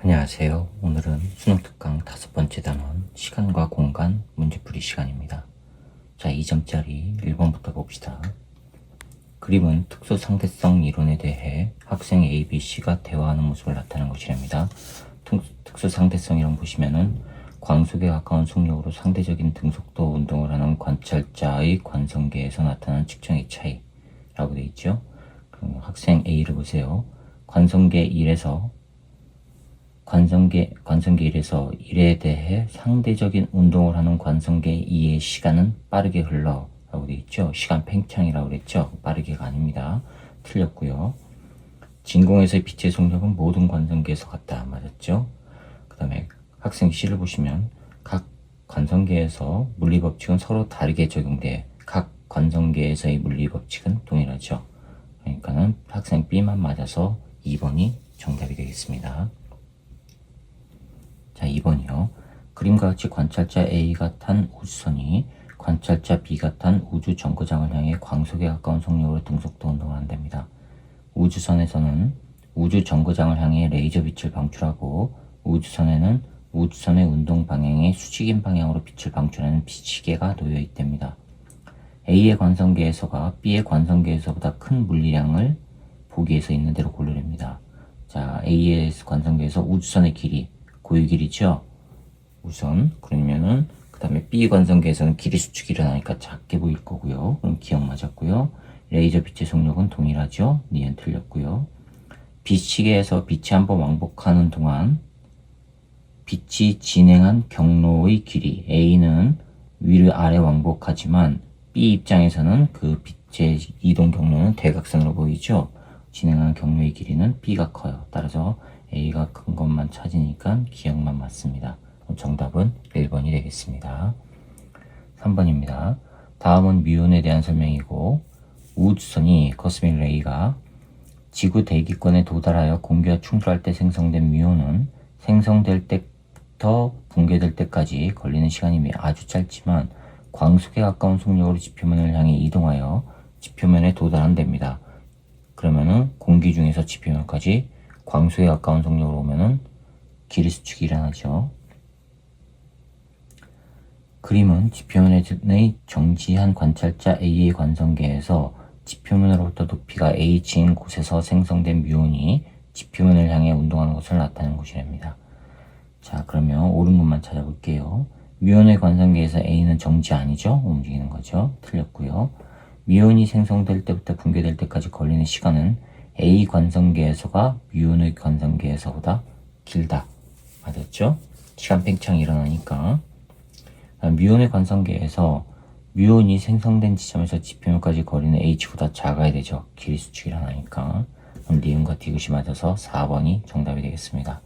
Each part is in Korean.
안녕하세요. 오늘은 수능 특강 5번째 단원 시간과 공간 문제풀이 시간입니다. 자, 2점짜리 1번부터 봅시다. 그림은 특수 상대성 이론에 대해 학생 A, B, C가 대화하는 모습을 나타내는 것이랍니다. 특수 상대성 이론 보시면은 광속에 가까운 속력으로 상대적인 등속도 운동을 하는 관찰자의 관성계에서 나타나는 측정의 차이라고 되어 있죠. 그럼 학생 A를 보세요. 관성계 1에서 관성계 1에서 1에 대해 상대적인 운동을 하는 관성계 2의 시간은 빠르게 흘러 라고 되어 있죠. 시간 팽창이라고 그랬죠. 빠르게가 아닙니다. 틀렸고요. 진공에서의 빛의 속력은 모든 관성계에서 같다. 맞았죠. 그 다음에 학생 C를 보시면 각 관성계에서 물리법칙은 서로 다르게 적용돼 각 관성계에서의 물리법칙은 동일하죠. 그러니까는 학생 B만 맞아서 2번이 정답이 되겠습니다. 자, 2번이요. 그림과 같이 관찰자 A가 탄 우주선이 관찰자 B가 탄 우주 정거장을 향해 광속에 가까운 속력으로 등속도 운동을 한답니다. 우주선에서는 우주 정거장을 향해 레이저 빛을 방출하고 우주선에는 우주선의 운동 방향의 수직인 방향으로 빛을 방출하는 빛시계가 놓여 있답니다. A의 관성계에서가 B의 관성계에서보다 큰 물리량을 보기에서 있는 대로 고르랍니다. 자, A의 관성계에서 우주선의 길이 고유 길이죠. 우선 그러면은 그 다음에 B 관성계에서는 길이 수축이 일어나니까 작게 보일 거고요. 그럼 기억 맞았고요. 레이저 빛의 속력은 동일하죠. 니은 틀렸고요. 빛시계에서 빛이 한번 왕복하는 동안 빛이 진행한 경로의 길이 A는 위로 아래 왕복하지만 B 입장에서는 그 빛의 이동 경로는 대각선으로 보이죠. 진행한 경로의 길이는 B가 커요. 따라서 A가 큰 것만 찾으니까 기억만 맞습니다. 정답은 1번이 되겠습니다. 3번입니다. 다음은 뮤온에 대한 설명이고 우주선이 커스믹 레이가 지구 대기권에 도달하여 공기와 충돌할 때 생성된 뮤온은 생성될 때부터 붕괴될 때까지 걸리는 시간이 아주 짧지만 광속에 가까운 속력으로 지표면을 향해 이동하여 지표면에 도달한답니다. 그러면은 공기 중에서 지표면까지 광속에 가까운 속력으로 오면은 길이 수축이 일어나죠. 그림은 지표면의 정지한 관찰자 A의 관성계에서 지표면으로부터 높이가 h인 곳에서 생성된 뮤온이 지표면을 향해 운동하는 것을 나타내는 것이랍니다. 자, 그러면 옳은 것만 찾아볼게요. 뮤온의 관성계에서 A는 정지 아니죠? 움직이는 거죠. 틀렸고요. 뮤온이 생성될 때부터 붕괴될 때까지 걸리는 시간은 A 관성계에서가 뮤온의 관성계에서보다 길다. 맞았죠? 시간 팽창이 일어나니까. 뮤온의 관성계에서 뮤온이 생성된 지점에서 지표면까지 거리는 h보다 작아야 되죠. 길이 수축이 일어나니까. 그럼 니은과 디귿이 맞아서 4번이 정답이 되겠습니다.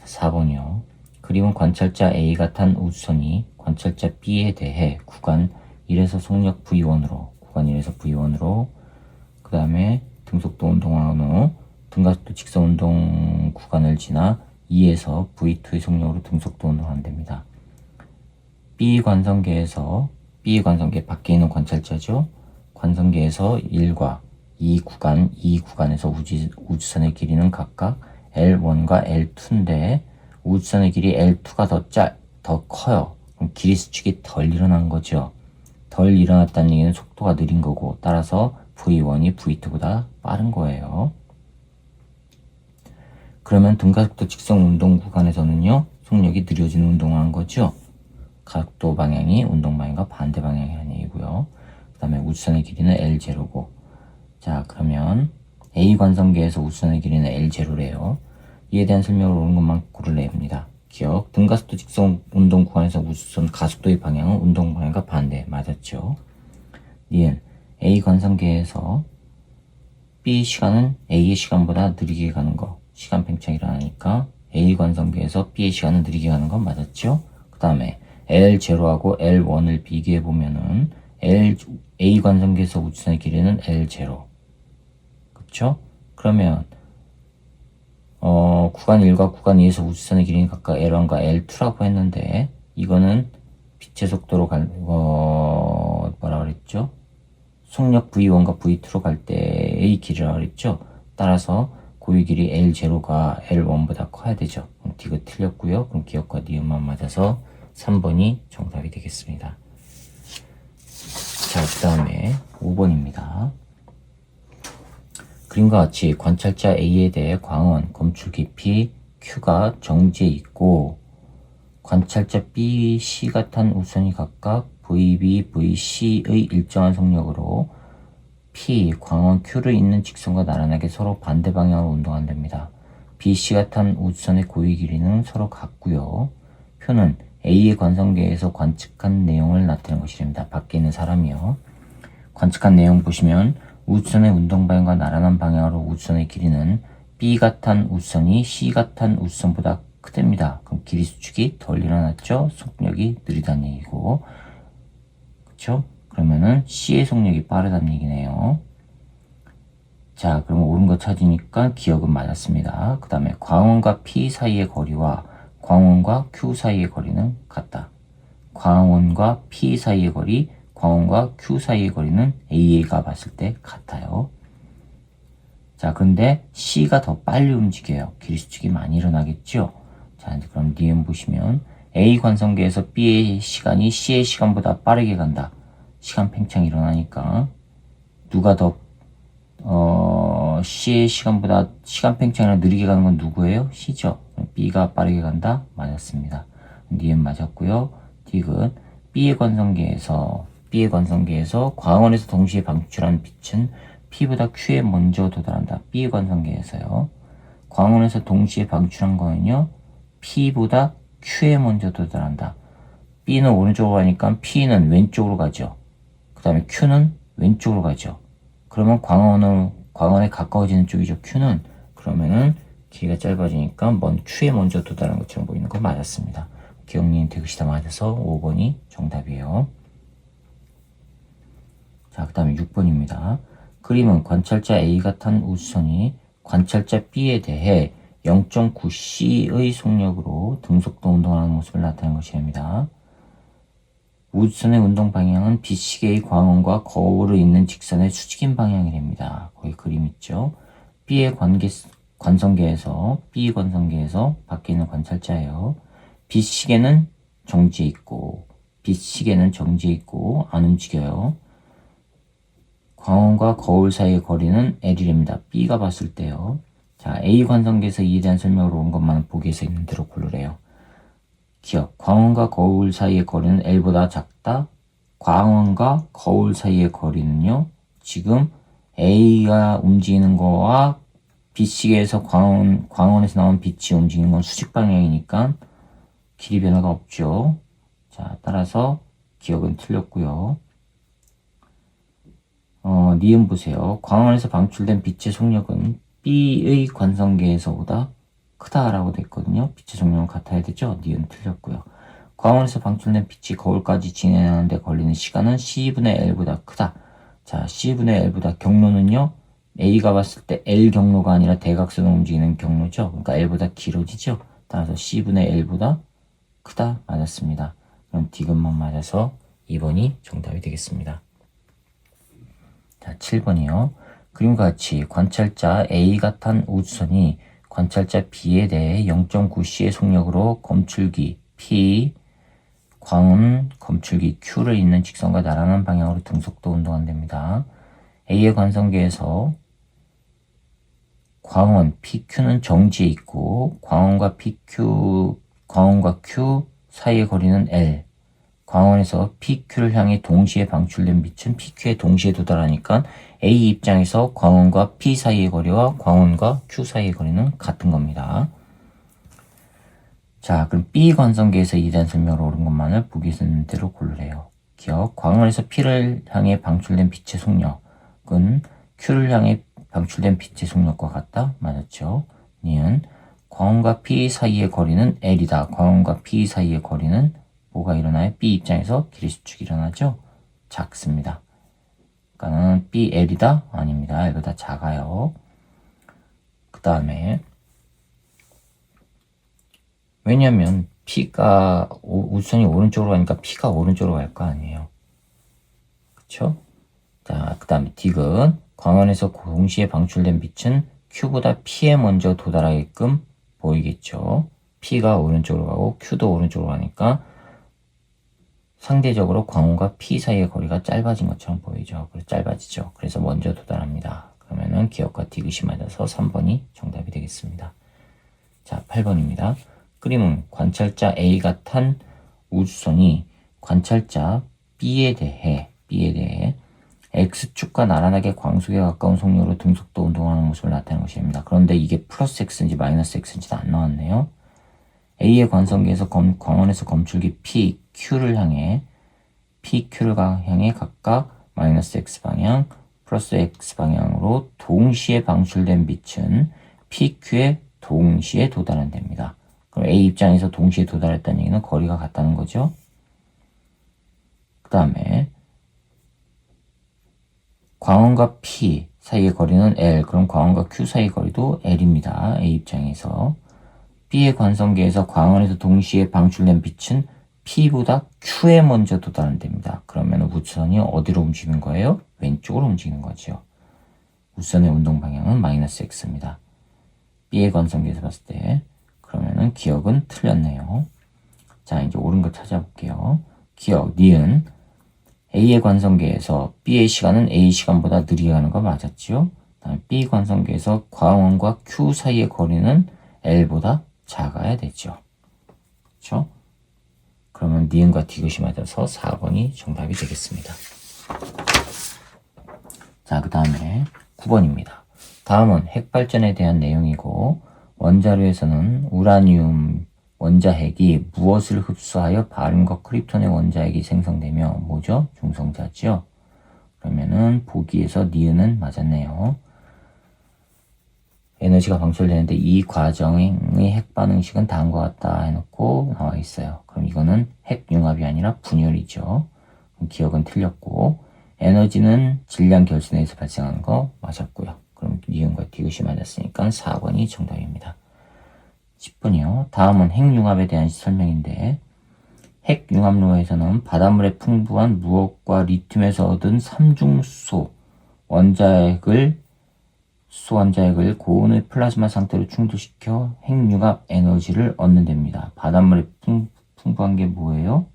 4번이요. 그림은 관찰자 A가 탄 우주선이 관찰자 B에 대해 구간 1에서 속력 V1으로 구간 1에서 V1으로 그 다음에 등속도 운동한 후 등가속도 직선 운동 구간을 지나 2에서 V2의 속력으로 등속도 운동을 한답니다. B 관성계 밖에 있는 관찰자죠. 관성계에서 1과 2 구간에서 우주선의 길이는 각각 L1과 L2인데 우주선의 길이 L2가 더 커요. 그럼 길이 수축이 덜 일어난 거죠. 덜 일어났다는 얘기는 속도가 느린 거고 따라서 V1이 V2보다 빠른 거예요. 그러면 등가속도 직선 운동 구간에서는요 속력이 느려지는 운동을 한 거죠. 각도 방향이 운동 방향과 반대 방향이라는 얘기고요. 그 다음에 우주선의 길이는 L0고 자, 그러면 A 관성계에서 우주선의 길이는 L0래요. 이에 대한 설명을 옳은 것만 고르려 합니다. 기억, 등가속도 직선 운동 구간에서 우주선 가속도의 방향은 운동 방향과 반대. 맞았죠? 니은 A 관성계에서 B 시간은 A의 시간보다 느리게 가는 거. 시간 팽창이 일어나니까 A 관성계에서 B의 시간은 느리게 가는 건 맞았죠? 그 다음에 L0하고 L1을 비교해 보면은 A 관성계에서 우주선의 길이는 L0. 그쵸? 그러면 구간 1과 구간 2에서 우주선의 길이는 각각 L1과 L2라고 했는데 이거는 빛의 속도로 뭐라 그랬죠? 속력 V1과 V2로 갈 때의 길이라고 그랬죠? 따라서 고유 길이 L0가 L1보다 커야 되죠. 그럼 디귿 틀렸고요. 그럼 기억과 니은만 맞아서 3번이 정답이 되겠습니다. 자, 그 다음에 5번입니다. 그림과 같이 관찰자 A에 대해 광원, 검출 깊이 Q가 정지해 있고 관찰자 B, C가 탄 우선이 각각 VB, VC의 일정한 속력으로 P, 광원 Q를 잇는 직선과 나란하게 서로 반대 방향으로 운동한답니다. B, C가 탄 우선의 고유 길이는 서로 같고요. 표는 A의 관성계에서 관측한 내용을 나타낸 것이랍니다. 밖에 있는 사람이요. 관측한 내용 보시면 우주선의 운동 방향과 나란한 방향으로 우주선의 길이는 B가 탄 우주선이 C가 탄 우주선보다 크답니다. 그럼 길이 수축이 덜 일어났죠? 속력이 느리다는 얘기고, 그쵸? 그러면은 C의 속력이 빠르다는 얘기네요. 자, 그러면 옳은 거 찾으니까 기억은 맞았습니다. 그 다음에 광원과 P 사이의 거리와 광원과 Q 사이의 거리는 같다. 광원과 P 사이의 거리, 광원과 Q 사이의 거리는 A가 봤을 때 같아요. 자, 그런데 C가 더 빨리 움직여요. 길이 수축이 많이 일어나겠죠? 자, 이제 그럼 니은 보시면 A 관성계에서 B의 시간이 C의 시간보다 빠르게 간다. 시간 팽창이 일어나니까 누가 더 C의 시간보다 시간 팽창이 느리게 가는 건 누구예요? C죠. B가 빠르게 간다? 맞았습니다. 니은 맞았고요. 디귿 B의 관성계에서 광원에서 동시에 방출한 빛은 P보다 Q에 먼저 도달한다. B의 관성계에서요. 광원에서 동시에 방출한 거는요. P보다 Q에 먼저 도달한다. B는 오른쪽으로 가니까 P는 왼쪽으로 가죠. 그 다음에 Q는 왼쪽으로 가죠. 그러면 광원에 가까워지는 쪽이죠. Q는. 그러면은 길이가 짧아지니까 Q에 먼저 도달한 것처럼 보이는 거 맞았습니다. 기억니은 디귿이 다 맞아서 5번이 정답이에요. 자, 그 다음에 6번입니다. 그림은 관찰자 A가 탄 우주선이 관찰자 B에 대해 0.9c의 속력으로 등속도 운동하는 모습을 나타낸 것이랍니다. 우주선의 운동 방향은 B시계의 광원과 거울을 잇는 직선의 수직인 방향이랍니다. 거기 그림 있죠. B의 관성계에서 밖에 있는 관찰자예요. B시계는 정지해 있고 안 움직여요. 광원과 거울 사이의 거리는 L이랍니다. B가 봤을 때요. 자, A 관성계에서 이에 대한 설명으로 온 것만 보기에서 있는 대로 고르래요. 기억, 광원과 거울 사이의 거리는 L보다 작다. 광원과 거울 사이의 거리는요. 지금 A가 움직이는 거와 B시계에서 광원에서 나온 빛이 움직이는 건 수직 방향이니까 길이 변화가 없죠. 자, 따라서 기억은 틀렸고요. 니은 보세요. 광원에서 방출된 빛의 속력은 B의 관성계에서보다 크다라고 됐거든요. 빛의 속력은 같아야 되죠. 니은 틀렸고요. 광원에서 방출된 빛이 거울까지 진행하는데 걸리는 시간은 C분의 L보다 크다. 자, C분의 L보다 경로는요. A가 봤을 때 L 경로가 아니라 대각선을 움직이는 경로죠. 그러니까 L보다 길어지죠. 따라서 C분의 L보다 크다. 맞았습니다. 그럼 디귿만 맞아서 2번이 정답이 되겠습니다. 자, 7번이요. 그림과 같이 관찰자 A가 탄 우주선이 관찰자 B에 대해 0.9c의 속력으로 검출기 P, 광원 검출기 Q를 잇는 직선과 나란한 방향으로 등속도 운동한답니다. A의 관성계에서 광원 PQ는 정지해 있고 광원과 Q 사이의 거리는 L. 광원에서 PQ를 향해 동시에 방출된 빛은 PQ에 동시에 도달하니까 A 입장에서 광원과 P 사이의 거리와 광원과 Q 사이의 거리는 같은 겁니다. 자, 그럼 B 관성계에서 이에 대한 설명을 옳은 것만을 보기 있는 대로 고르래요. 기억, 광원에서 P를 향해 방출된 빛의 속력은 Q를 향해 방출된 빛의 속력과 같다? 맞았죠? 니은, 광원과 P 사이의 거리는 L이다. 광원과 P 사이의 거리는 뭐가 일어나요? B 입장에서 길이 수축이 일어나죠? 작습니다. 그러니까는 B, L이다? 아닙니다. L보다 작아요. 그 다음에 왜냐면 P가 우선이 오른쪽으로 가니까 P가 오른쪽으로 갈 거 아니에요. 그쵸? 자, 그 다음에 디귿. 광원에서 동시에 방출된 빛은 Q보다 P에 먼저 도달하게끔 보이겠죠. P가 오른쪽으로 가고 Q도 오른쪽으로 가니까 상대적으로 광원과 P 사이의 거리가 짧아진 것처럼 보이죠. 그래서 짧아지죠. 그래서 먼저 도달합니다. 그러면은 기억과 디귿이 맞아서 3번이 정답이 되겠습니다. 자, 8번입니다. 그림은 관찰자 A가 탄 우주선이 관찰자 B에 대해 X축과 나란하게 광속에 가까운 속력으로 등속도 운동하는 모습을 나타내는 것입니다. 그런데 이게 플러스 X인지 마이너스 X인지 안 나왔네요. A의 관성계에서 광원에서 검출기 P, Q를 향해 각각 마이너스 X 방향, 플러스 X 방향으로 동시에 방출된 빛은 PQ에 동시에 도달한답니다. 그럼 A 입장에서 동시에 도달했다는 얘기는 거리가 같다는 거죠. 그 다음에 광원과 P 사이의 거리는 L, 그럼 광원과 Q 사이의 거리도 L입니다. A 입장에서. B의 관성계에서 광원에서 동시에 방출된 빛은 P보다 Q에 먼저 도달한답니다. 그러면 우주선이 어디로 움직이는 거예요? 왼쪽으로 움직이는 거죠. 우주선의 운동 방향은 마이너스 X입니다. B의 관성계에서 봤을 때 그러면은 기억은 틀렸네요. 자, 이제 옳은 거 찾아볼게요. 기억, 니은 A의 관성계에서 B의 시간은 A 시간보다 느리게 가는 거 맞았지요? 다음에 B 관성계에서 광원과 Q 사이의 거리는 L보다 작아야 되죠. 그렇죠? 그러면 니은과 디귿이 맞아서 4번이 정답이 되겠습니다. 자, 그 다음에 9번입니다. 다음은 핵발전에 대한 내용이고 원자로에서는 우라늄 원자핵이 무엇을 흡수하여 바륨과 크립톤의 원자핵이 생성되며 뭐죠? 중성자죠. 그러면은 보기에서 니은은 맞았네요. 에너지가 방출되는데 이 과정의 핵반응식은 다음과 같다 해놓고 나와 있어요. 그럼 이거는 핵융합이 아니라 분열이죠. 기억은 틀렸고 에너지는 질량 결순에서 발생하는 거 맞았고요. 그럼 니은과 디귿이 맞았으니까 4번이 정답입니다. 10번이요. 다음은 핵융합에 대한 설명인데 핵융합로에서는 바닷물에 풍부한 무엇과 리튬에서 얻은 삼중수소 원자핵을 고온의 플라즈마 상태로 충돌시켜 핵융합 에너지를 얻는 됩니다. 바닷물에 풍부한 게 뭐예요?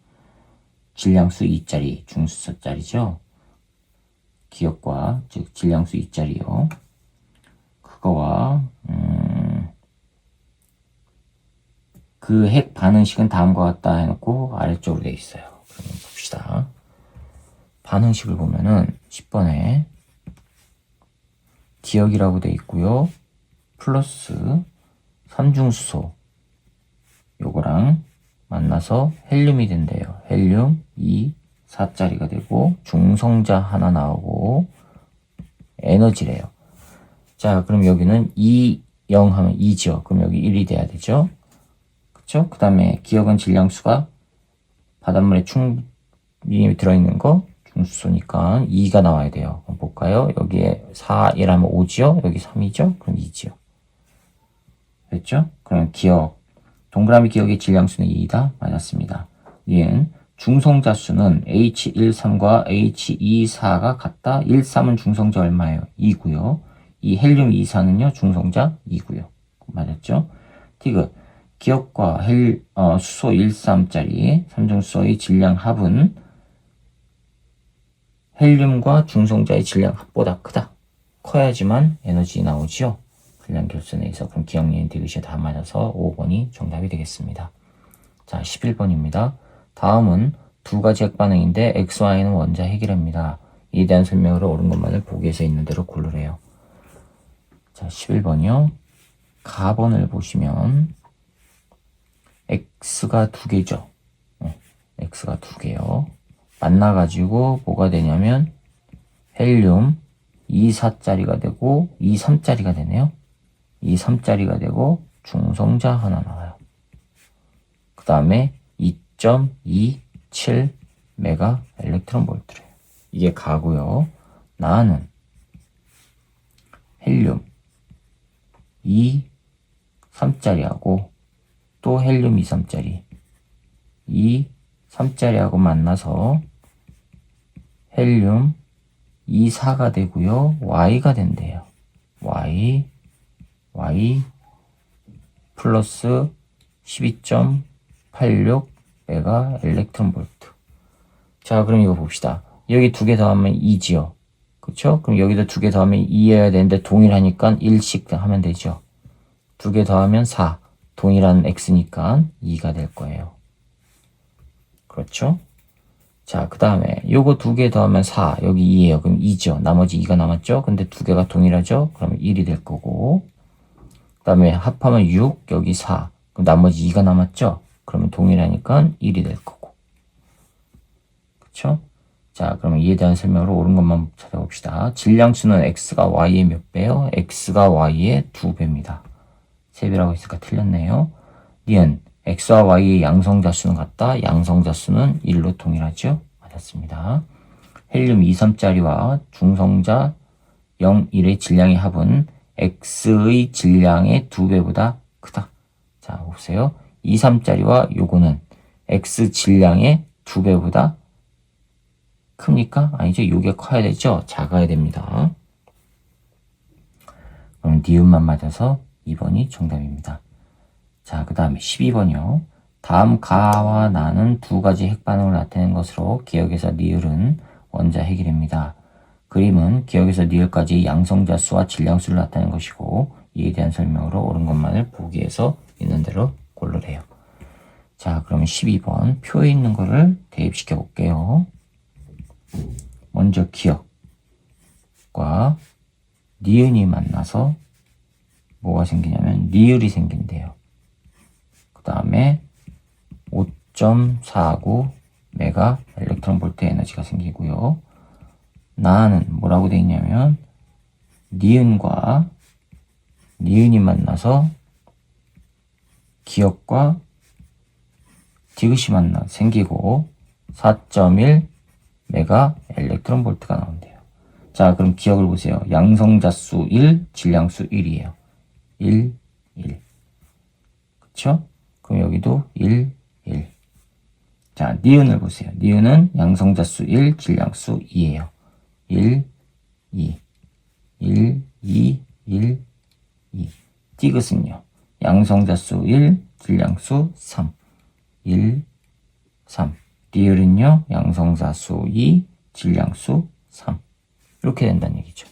질량수 2짜리, 중수소짜리죠. 기억과, 즉 질량수 2짜리요. 그거와 그 핵 반응식은 다음과 같다 해놓고 아래쪽으로 되어 있어요. 그러면 봅시다. 반응식을 보면은 10번에 기억이라고 되어 있고요. 플러스 삼중수소 요거랑 만나서 헬륨이 된대요. 헬륨 2, 4짜리가 되고 중성자 하나 나오고 에너지래요. 자, 그럼 여기는 2, 0 하면 2죠. 그럼 여기 1이 돼야 되죠. 그쵸? 그 다음에 기억은 질량수가 바닷물에 충분히 들어있는 거 중수소니까 2가 나와야 돼요. 그럼 볼까요? 여기에 4, 1 하면 5지요? 여기 3이죠? 그럼 2지요. 됐죠? 그럼 기억. 동그라미 기억의 질량수는 2이다? 맞았습니다. 얘는 중성자 수는 H13과 H24가 같다? 13은 중성자 얼마예요? 2고요. 이 헬륨 24는요, 중성자 2고요. 맞았죠? 디귿. 기억과 수소 13짜리 삼중수소의 질량 합은 헬륨과 중성자의 질량 합보다 크다. 커야지만 에너지 나오지요. 질량 결선에서. 그럼 기억, 니은, 디귿이 다 맞아서 5번이 정답이 되겠습니다. 자, 11번입니다. 다음은 두 가지 핵반응인데 XY는 원자 핵이랍니다. 이에 대한 설명으로 옳은 것만을 보기에서 있는 대로 고르래요. 자, 11번이요. 가번을 보시면 X가 두 개죠. X가 두 개요. 만나가지고 뭐가 되냐면 헬륨 2, 4짜리가 되고 2, 3짜리가 되네요. 2, 3짜리가 되고 중성자 하나 나와요. 그 다음에 2.27 메가 엘렉트론 볼트래요. 이게 가고요. 나는 헬륨 2, 3짜리하고 또 헬륨 2, 3짜리 2, 3짜리하고 만나서 헬륨 2, 4가 되고요. Y가 된대요. Y, Y 플러스 12.86 메가 일렉트론 볼트. 자, 그럼 이거 봅시다. 여기 두 개 더하면 2지요. 그쵸? 그럼 여기다 두 개 더하면 2해야 되는데 동일하니까 1씩 하면 되죠. 두 개 더하면 4. 동일한 x니까 2가 될 거예요. 그렇죠? 자, 그 다음에 요거 두 개 더하면 4. 여기 2예요. 그럼 2죠. 나머지 2가 남았죠? 근데 두 개가 동일하죠? 그러면 1이 될 거고. 그 다음에 합하면 6. 여기 4. 그럼 나머지 2가 남았죠? 그러면 동일하니까 1이 될 거고. 그쵸? 자, 그러면 이에 대한 설명으로 옳은 것만 찾아봅시다. 질량수는 x가 y의 몇 배요? x가 y의 2배입니다. 3배라고 했으니까 틀렸네요. 니은 x와 y의 양성자수는 같다. 양성자수는 1로 동일하죠? 맞았습니다. 헬륨 2, 3짜리와 중성자 0, 1의 질량의 합은 x의 질량의 2배보다 크다. 자, 보세요. 2, 3짜리와 요거는 x 질량의 2배보다 큽니까? 아니죠. 요게 커야 되죠. 작아야 됩니다. 그럼 니은만 맞아서 2번이 정답입니다. 자, 그 다음에 12번이요. 다음 가와 나는 두 가지 핵반응을 나타낸 것으로 기억에서 니을은 원자 핵이랍니다. 그림은 기억에서 니을까지 양성자수와 질량수를 나타낸 것이고 이에 대한 설명으로 옳은 것만을 보기에서 있는 대로 고르래요. 자, 그러면 12번 표에 있는 거를 대입시켜 볼게요. 먼저 기억과 니은이 만나서 뭐가 생기냐면 니을이 생긴대요. 그 다음에 5.49 메가 일렉트론 볼트 에너지가 생기고요. 나는 뭐라고 되어 있냐면 니은과 니은이 만나서 기억과 디귿이 만나 생기고 4.1 메가 일렉트론 볼트가 나온대요. 자, 그럼 기억을 보세요. 양성자수 1, 질량수 1이에요. 1, 1. 그쵸? 그럼 여기도 1, 1. 자, 니은을 보세요. 니은은 양성자수 1, 질량수 2예요. 1, 2. 1, 2, 1, 2. 디귿은요. 양성자수 1, 질량수 3. 1, 3. 니을은요. 양성자수 2, 질량수 3. 이렇게 된다는 얘기죠.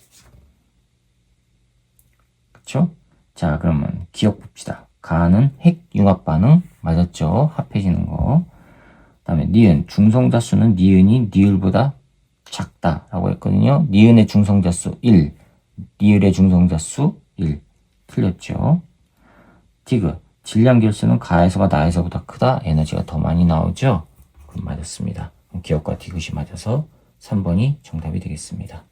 그쵸? 자, 그러면 기억 봅시다. 가는 핵융합 반응 맞았죠? 합해지는 거. 그 다음에 니은 중성자수는 니은이 니을보다 작다라고 했거든요. 니은의 중성자수 1, 니을의 중성자수 1. 틀렸죠? 디귿 질량 결수는 가에서가 나에서보다 크다. 에너지가 더 많이 나오죠? 그럼 맞았습니다. 기억과 디귿이 맞아서 3번이 정답이 되겠습니다.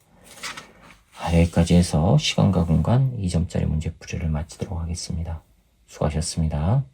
여기까지 해서 시간과 공간 2점짜리 문제풀이를 마치도록 하겠습니다. 수고하셨습니다.